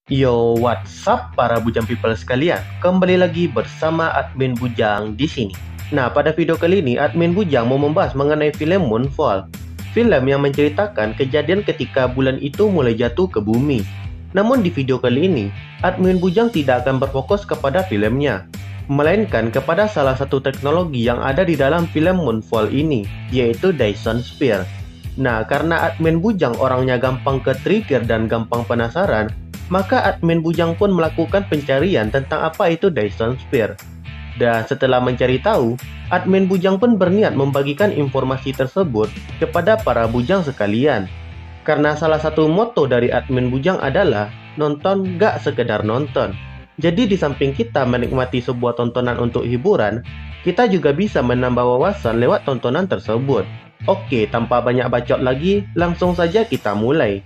Yo, what's up para Bujang people sekalian? Kembali lagi bersama admin Bujang di sini. Nah, pada video kali ini admin Bujang mau membahas mengenai film Moonfall. Film yang menceritakan kejadian ketika bulan itu mulai jatuh ke bumi. Namun di video kali ini, admin Bujang tidak akan berfokus kepada filmnya, melainkan kepada salah satu teknologi yang ada di dalam film Moonfall ini, yaitu Dyson Sphere. Nah, karena admin Bujang orangnya gampang ke-trigger dan gampang penasaran, maka admin Bujang pun melakukan pencarian tentang apa itu Dyson Sphere. Dan setelah mencari tahu, admin Bujang pun berniat membagikan informasi tersebut kepada para Bujang sekalian. Karena salah satu motto dari admin Bujang adalah nonton gak sekedar nonton. Jadi di samping kita menikmati sebuah tontonan untuk hiburan, kita juga bisa menambah wawasan lewat tontonan tersebut. Oke, tanpa banyak bacot lagi, langsung saja kita mulai.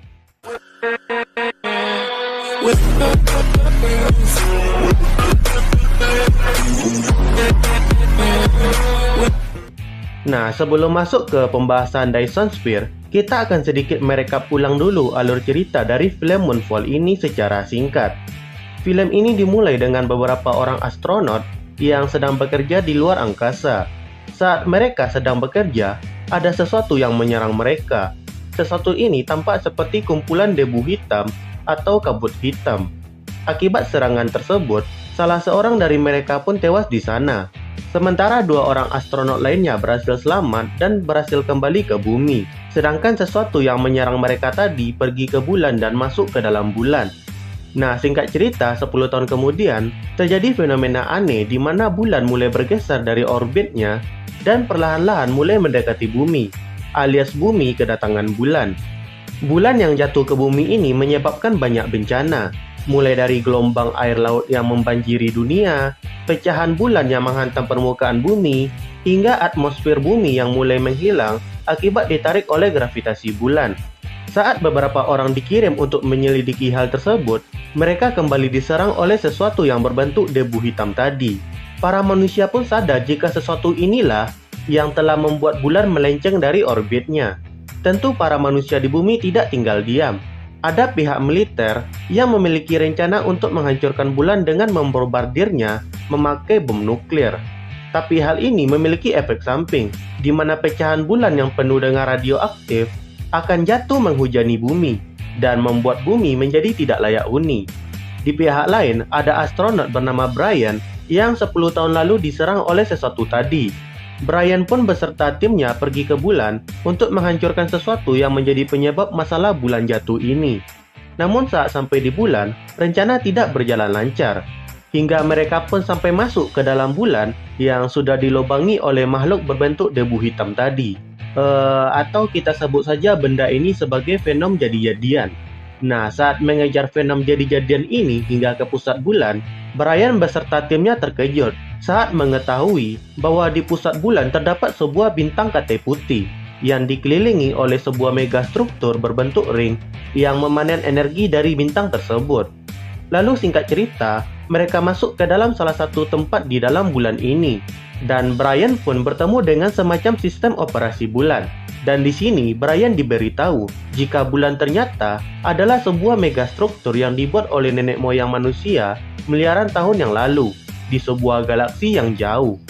Nah, sebelum masuk ke pembahasan Dyson Sphere, kita akan sedikit merekap ulang dulu alur cerita dari film Moonfall ini secara singkat. Film ini dimulai dengan beberapa orang astronot yang sedang bekerja di luar angkasa. Saat mereka sedang bekerja, ada sesuatu yang menyerang mereka. Sesuatu ini tampak seperti kumpulan debu hitam atau kabut hitam. Akibat serangan tersebut, salah seorang dari mereka pun tewas di sana. Sementara dua orang astronot lainnya berhasil selamat dan berhasil kembali ke bumi. Sedangkan sesuatu yang menyerang mereka tadi pergi ke bulan dan masuk ke dalam bulan. Nah, singkat cerita, 10 tahun kemudian, terjadi fenomena aneh di mana bulan mulai bergeser dari orbitnya dan perlahan-lahan mulai mendekati bumi, alias bumi kedatangan bulan. Bulan yang jatuh ke bumi ini menyebabkan banyak bencana, mulai dari gelombang air laut yang membanjiri dunia, pecahan bulan yang menghantam permukaan bumi, hingga atmosfer bumi yang mulai menghilang akibat ditarik oleh gravitasi bulan. Saat beberapa orang dikirim untuk menyelidiki hal tersebut, mereka kembali diserang oleh sesuatu yang berbentuk debu hitam tadi. Para manusia pun sadar jika sesuatu inilah yang telah membuat bulan melenceng dari orbitnya. Tentu para manusia di bumi tidak tinggal diam. Ada pihak militer yang memiliki rencana untuk menghancurkan bulan dengan membombardirnya memakai bom nuklir. Tapi hal ini memiliki efek samping, di mana pecahan bulan yang penuh dengan radioaktif akan jatuh menghujani bumi dan membuat bumi menjadi tidak layak huni. Di pihak lain, ada astronot bernama Brian yang 10 tahun lalu diserang oleh sesuatu tadi. Brian pun beserta timnya pergi ke bulan untuk menghancurkan sesuatu yang menjadi penyebab masalah bulan jatuh ini. Namun saat sampai di bulan, rencana tidak berjalan lancar. Hingga mereka pun sampai masuk ke dalam bulan yang sudah dilobangi oleh makhluk berbentuk debu hitam tadi. Atau kita sebut saja benda ini sebagai Venom jadi-jadian. Nah, saat mengejar Venom jadi-jadian ini hingga ke pusat bulan, Brian beserta timnya terkejut saat mengetahui bahwa di pusat bulan terdapat sebuah bintang katai putih yang dikelilingi oleh sebuah megastruktur berbentuk ring yang memanen energi dari bintang tersebut. Lalu singkat cerita, mereka masuk ke dalam salah satu tempat di dalam bulan ini, dan Brian pun bertemu dengan semacam sistem operasi bulan. Dan di sini Brian diberitahu jika bulan ternyata adalah sebuah megastruktur yang dibuat oleh nenek moyang manusia miliaran tahun yang lalu di sebuah galaksi yang jauh.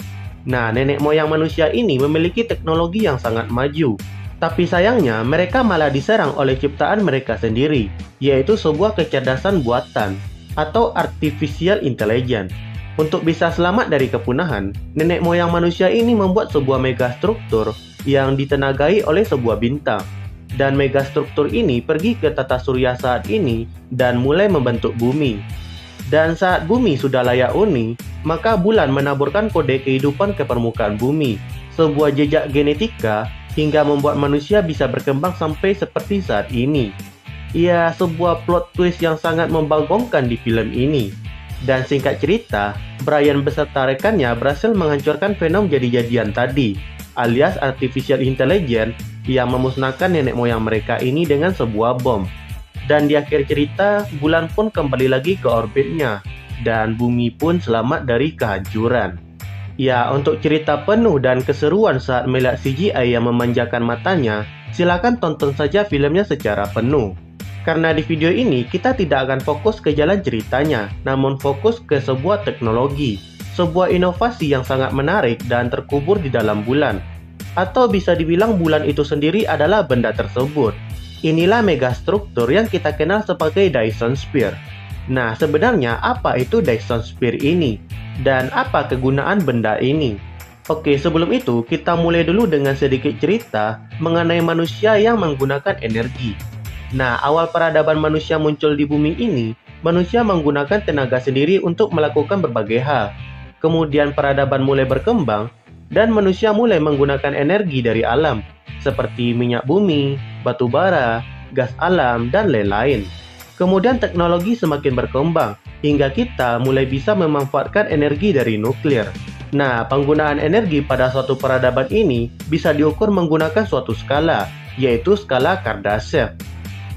Nah, nenek moyang manusia ini memiliki teknologi yang sangat maju. Tapi sayangnya mereka malah diserang oleh ciptaan mereka sendiri, yaitu sebuah kecerdasan buatan atau artificial intelligence. Untuk bisa selamat dari kepunahan, nenek moyang manusia ini membuat sebuah megastruktur yang ditenagai oleh sebuah bintang. Dan megastruktur ini pergi ke tata surya saat ini dan mulai membentuk bumi. Dan saat bumi sudah layak huni, maka bulan menaburkan kode kehidupan ke permukaan bumi, sebuah jejak genetika hingga membuat manusia bisa berkembang sampai seperti saat ini. Ya, sebuah plot twist yang sangat membagongkan di film ini. Dan singkat cerita, Brian beserta rekannya berhasil menghancurkan Venom jadi-jadian tadi, alias artificial intelligence yang memusnahkan nenek moyang mereka ini dengan sebuah bom. Dan di akhir cerita, bulan pun kembali lagi ke orbitnya, dan bumi pun selamat dari kehancuran. Ya, untuk cerita penuh dan keseruan saat melihat CGI yang memanjakan matanya, silakan tonton saja filmnya secara penuh. Karena di video ini kita tidak akan fokus ke jalan ceritanya, namun fokus ke sebuah teknologi, sebuah inovasi yang sangat menarik dan terkubur di dalam bulan. Atau bisa dibilang bulan itu sendiri adalah benda tersebut. Inilah megastruktur yang kita kenal sebagai Dyson Sphere. Nah, sebenarnya apa itu Dyson Sphere ini? Dan apa kegunaan benda ini? Oke, sebelum itu kita mulai dulu dengan sedikit cerita mengenai manusia yang menggunakan energi. Nah, awal peradaban manusia muncul di bumi ini, manusia menggunakan tenaga sendiri untuk melakukan berbagai hal. Kemudian peradaban mulai berkembang, dan manusia mulai menggunakan energi dari alam, seperti minyak bumi, batu bara, gas alam, dan lain-lain. Kemudian teknologi semakin berkembang, hingga kita mulai bisa memanfaatkan energi dari nuklir. Nah, penggunaan energi pada suatu peradaban ini bisa diukur menggunakan suatu skala, yaitu skala Kardashev.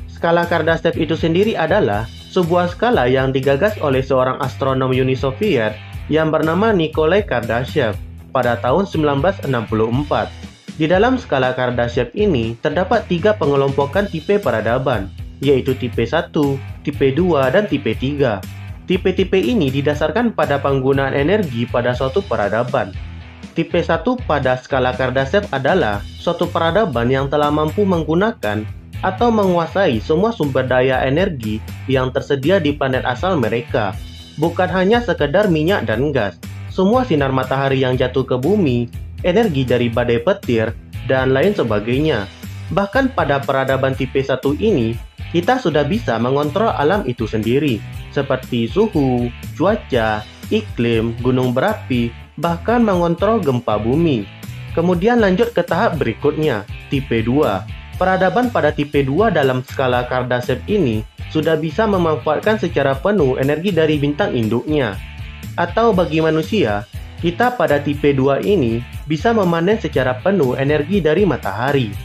Skala Kardashev itu sendiri adalah sebuah skala yang digagas oleh seorang astronom Uni Soviet yang bernama Nikolai Kardashev pada tahun 1964. Di dalam skala Kardashev ini terdapat 3 pengelompokan tipe peradaban, yaitu tipe 1, tipe 2, dan tipe 3. Tipe-tipe ini didasarkan pada penggunaan energi pada suatu peradaban. Tipe 1 pada skala Kardashev adalah suatu peradaban yang telah mampu menggunakan atau menguasai semua sumber daya energi yang tersedia di planet asal mereka. Bukan hanya sekedar minyak dan gas, semua sinar matahari yang jatuh ke bumi, energi dari badai petir, dan lain sebagainya. Bahkan pada peradaban tipe 1 ini, kita sudah bisa mengontrol alam itu sendiri, seperti suhu, cuaca, iklim, gunung berapi, bahkan mengontrol gempa bumi. Kemudian lanjut ke tahap berikutnya, tipe 2. Peradaban pada tipe 2 dalam skala Kardashev ini sudah bisa memanfaatkan secara penuh energi dari bintang induknya. Atau bagi manusia, kita pada tipe 2 ini bisa memanen secara penuh energi dari matahari.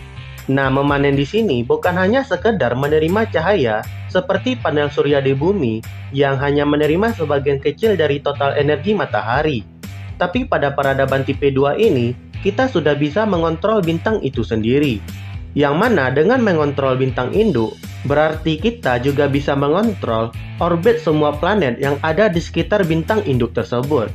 Nah, memanen di sini bukan hanya sekedar menerima cahaya seperti panel surya di bumi yang hanya menerima sebagian kecil dari total energi matahari. Tapi pada peradaban tipe 2 ini, kita sudah bisa mengontrol bintang itu sendiri. Yang mana dengan mengontrol bintang induk, berarti kita juga bisa mengontrol orbit semua planet yang ada di sekitar bintang induk tersebut.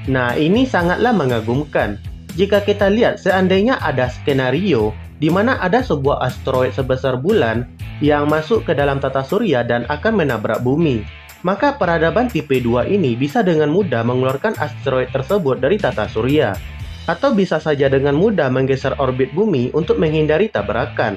Nah, ini sangatlah mengagumkan. Jika kita lihat seandainya ada skenario di mana ada sebuah asteroid sebesar bulan yang masuk ke dalam tata surya dan akan menabrak bumi, maka peradaban tipe 2 ini bisa dengan mudah mengeluarkan asteroid tersebut dari tata surya. Atau bisa saja dengan mudah menggeser orbit bumi untuk menghindari tabrakan.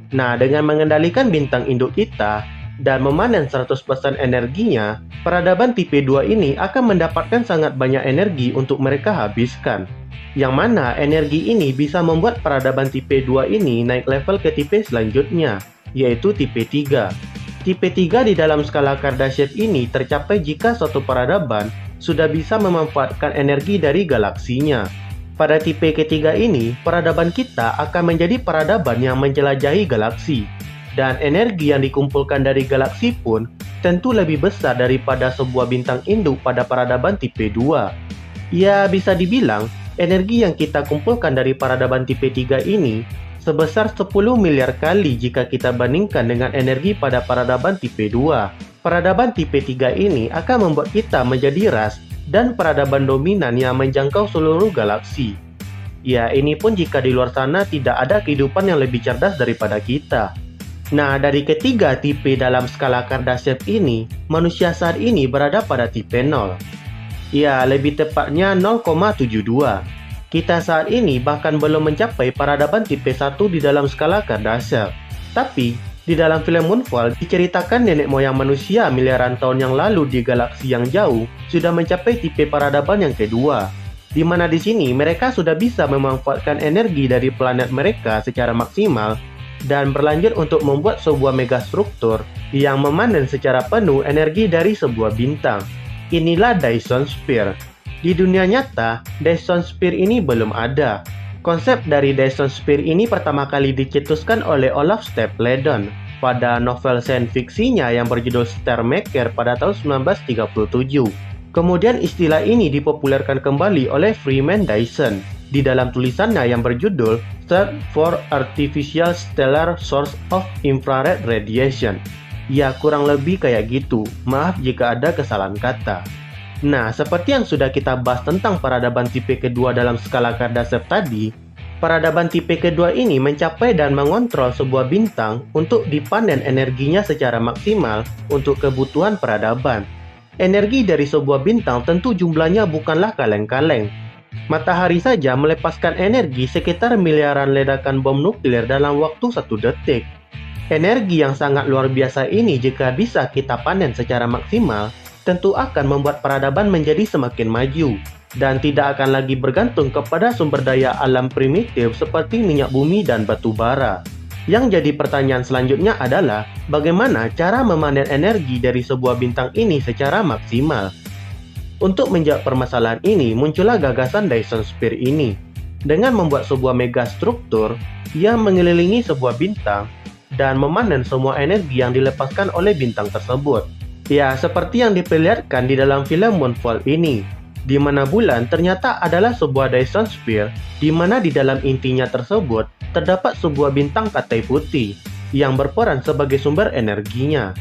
Nah, dengan mengendalikan bintang induk kita dan memanen 100% energinya, peradaban tipe 2 ini akan mendapatkan sangat banyak energi untuk mereka habiskan. Yang mana energi ini bisa membuat peradaban tipe 2 ini naik level ke tipe selanjutnya, yaitu tipe 3. Tipe 3 di dalam skala Kardashev ini tercapai jika suatu peradaban sudah bisa memanfaatkan energi dari galaksinya. Pada tipe ketiga ini, peradaban kita akan menjadi peradaban yang menjelajahi galaksi. Dan energi yang dikumpulkan dari galaksi pun tentu lebih besar daripada sebuah bintang induk pada peradaban tipe 2. Ya, bisa dibilang, energi yang kita kumpulkan dari peradaban tipe 3 ini sebesar 10 miliar kali jika kita bandingkan dengan energi pada peradaban tipe 2. Peradaban tipe 3 ini akan membuat kita menjadi ras dan peradaban dominan yang menjangkau seluruh galaksi. Ya, ini pun jika di luar sana tidak ada kehidupan yang lebih cerdas daripada kita. Nah, dari ketiga tipe dalam skala Kardashev ini, manusia saat ini berada pada tipe 0. Ya, lebih tepatnya 0,72. Kita saat ini bahkan belum mencapai peradaban tipe 1 di dalam skala Kardashev. Tapi, di dalam film Moonfall diceritakan nenek moyang manusia miliaran tahun yang lalu di galaksi yang jauh sudah mencapai tipe peradaban yang kedua, di mana di sini mereka sudah bisa memanfaatkan energi dari planet mereka secara maksimal dan berlanjut untuk membuat sebuah megastruktur yang memanen secara penuh energi dari sebuah bintang. Inilah Dyson Sphere. Di dunia nyata, Dyson Sphere ini belum ada. Konsep dari Dyson Sphere ini pertama kali dicetuskan oleh Olaf Stapledon pada novel sains fiksinya yang berjudul Starmaker pada tahun 1937. Kemudian istilah ini dipopulerkan kembali oleh Freeman Dyson di dalam tulisannya yang berjudul Search for Artificial Stellar Source of Infrared Radiation. Ya, kurang lebih kayak gitu. Maaf jika ada kesalahan kata. Nah, seperti yang sudah kita bahas tentang peradaban tipe kedua dalam skala Kardashev tadi, peradaban tipe kedua ini mencapai dan mengontrol sebuah bintang untuk dipanen energinya secara maksimal untuk kebutuhan peradaban. Energi dari sebuah bintang tentu jumlahnya bukanlah kaleng-kaleng. Matahari saja melepaskan energi sekitar miliaran ledakan bom nuklir dalam waktu 1 detik. Energi yang sangat luar biasa ini jika bisa kita panen secara maksimal, tentu akan membuat peradaban menjadi semakin maju, dan tidak akan lagi bergantung kepada sumber daya alam primitif seperti minyak bumi dan batu bara. Yang jadi pertanyaan selanjutnya adalah, bagaimana cara memanen energi dari sebuah bintang ini secara maksimal? Untuk menjawab permasalahan ini, muncullah gagasan Dyson Sphere ini. Dengan membuat sebuah megastruktur yang mengelilingi sebuah bintang, dan memanen semua energi yang dilepaskan oleh bintang tersebut. Ya, seperti yang diperlihatkan di dalam film Moonfall ini, di mana bulan ternyata adalah sebuah Dyson Sphere, di mana di dalam intinya tersebut terdapat sebuah bintang katai putih yang berperan sebagai sumber energinya.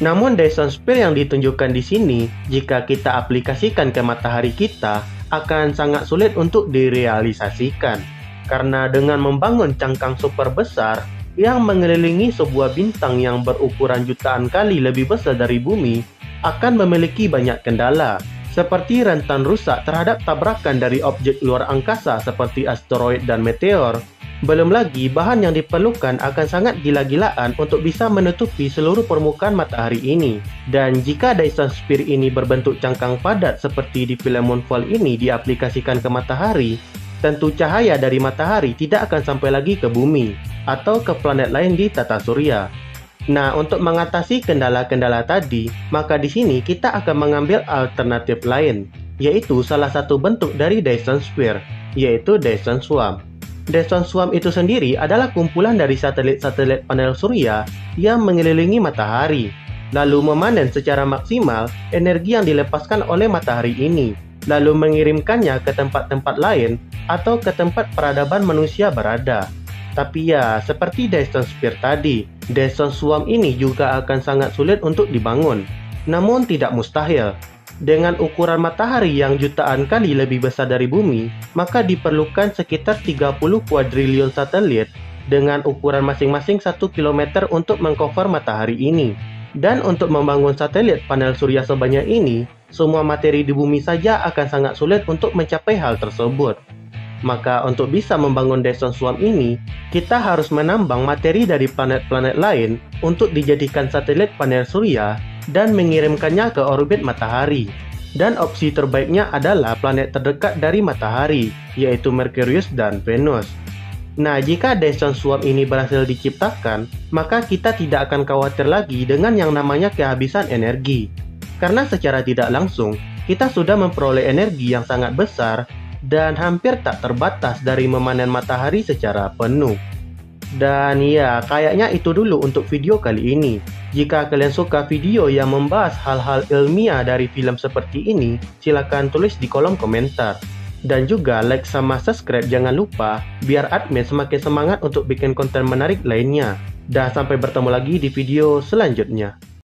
Namun Dyson Sphere yang ditunjukkan di sini, jika kita aplikasikan ke matahari kita, akan sangat sulit untuk direalisasikan. Karena dengan membangun cangkang super besar yang mengelilingi sebuah bintang yang berukuran jutaan kali lebih besar dari bumi, akan memiliki banyak kendala, seperti rentan rusak terhadap tabrakan dari objek luar angkasa seperti asteroid dan meteor. Belum lagi, bahan yang diperlukan akan sangat gila-gilaan untuk bisa menutupi seluruh permukaan matahari ini. Dan jika Dyson Sphere ini berbentuk cangkang padat seperti di film Moonfall ini diaplikasikan ke matahari, tentu cahaya dari matahari tidak akan sampai lagi ke bumi atau ke planet lain di tata surya. Nah, untuk mengatasi kendala-kendala tadi, maka di sini kita akan mengambil alternatif lain, yaitu salah satu bentuk dari Dyson Sphere, yaitu Dyson Swarm. Dyson Swarm itu sendiri adalah kumpulan dari satelit-satelit panel surya yang mengelilingi matahari, lalu memanen secara maksimal energi yang dilepaskan oleh matahari ini, lalu mengirimkannya ke tempat-tempat lain atau ke tempat peradaban manusia berada. Tapi ya, seperti Dyson Sphere tadi, Dyson Swarm ini juga akan sangat sulit untuk dibangun. Namun tidak mustahil. Dengan ukuran matahari yang jutaan kali lebih besar dari bumi, maka diperlukan sekitar 30 kuadriliun satelit dengan ukuran masing-masing 1 km untuk mengcover matahari ini. Dan untuk membangun satelit panel surya sebanyak ini, semua materi di bumi saja akan sangat sulit untuk mencapai hal tersebut. Maka untuk bisa membangun Dyson Swarm ini, kita harus menambang materi dari planet-planet lain untuk dijadikan satelit panel surya dan mengirimkannya ke orbit matahari. Dan opsi terbaiknya adalah planet terdekat dari matahari, yaitu Merkurius dan Venus. Nah, jika Dyson Swarm ini berhasil diciptakan, maka kita tidak akan khawatir lagi dengan yang namanya kehabisan energi. Karena secara tidak langsung, kita sudah memperoleh energi yang sangat besar dan hampir tak terbatas dari memanen matahari secara penuh. Dan ya, kayaknya itu dulu untuk video kali ini. Jika kalian suka video yang membahas hal-hal ilmiah dari film seperti ini, silakan tulis di kolom komentar. Dan juga like sama subscribe jangan lupa, biar admin semakin semangat untuk bikin konten menarik lainnya. Dan sampai bertemu lagi di video selanjutnya.